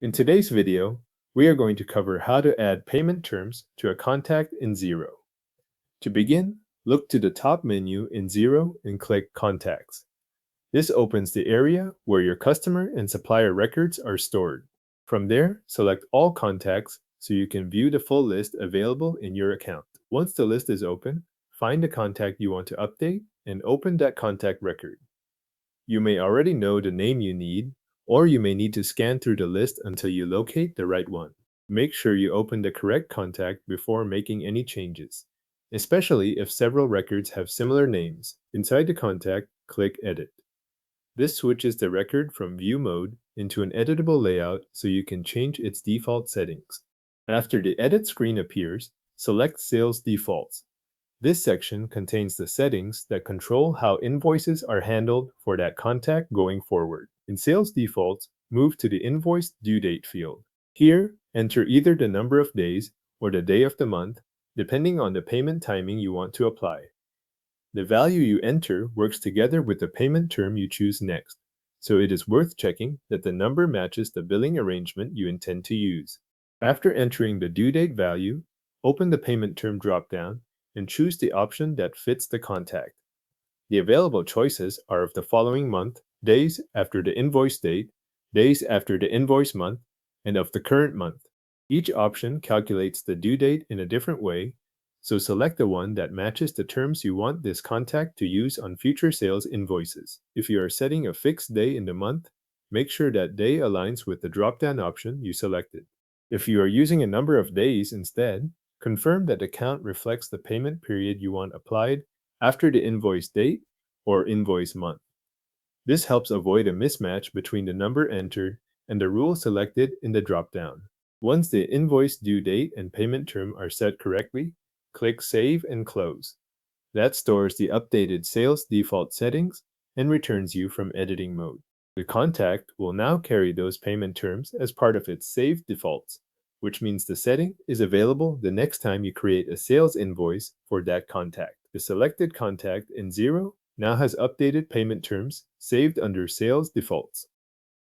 In today's video, we are going to cover how to add payment terms to a contact in Xero. To begin, look to the top menu in Xero and click Contacts. This opens the area where your customer and supplier records are stored. From there, select All Contacts so you can view the full list available in your account. Once the list is open, find the contact you want to update and open that contact record. You may already know the name you need, or you may need to scan through the list until you locate the right one. Make sure you open the correct contact before making any changes, especially if several records have similar names. Inside the contact, click Edit. This switches the record from view mode into an editable layout so you can change its default settings. After the edit screen appears, select Sales Defaults. This section contains the settings that control how invoices are handled for that contact going forward. In Sales Defaults, move to the Invoice Due Date field. Here, enter either the number of days or the day of the month, depending on the payment timing you want to apply. The value you enter works together with the payment term you choose next, so it is worth checking that the number matches the billing arrangement you intend to use. After entering the due date value, open the payment term dropdown and choose the option that fits the contact. The available choices are of the following month, days after the invoice date, days after the invoice month, and of the current month. Each option calculates the due date in a different way, so select the one that matches the terms you want this contact to use on future sales invoices. If you are setting a fixed day in the month, make sure that day aligns with the drop-down option you selected. If you are using a number of days instead, confirm that the count reflects the payment period you want applied after the invoice date or invoice month. This helps avoid a mismatch between the number entered and the rule selected in the dropdown. Once the invoice due date and payment term are set correctly, click Save and Close. That stores the updated sales default settings and returns you from editing mode. The contact will now carry those payment terms as part of its saved defaults, which means the setting is available the next time you create a sales invoice for that contact. The selected contact in Xero now has updated payment terms saved under Sales Defaults.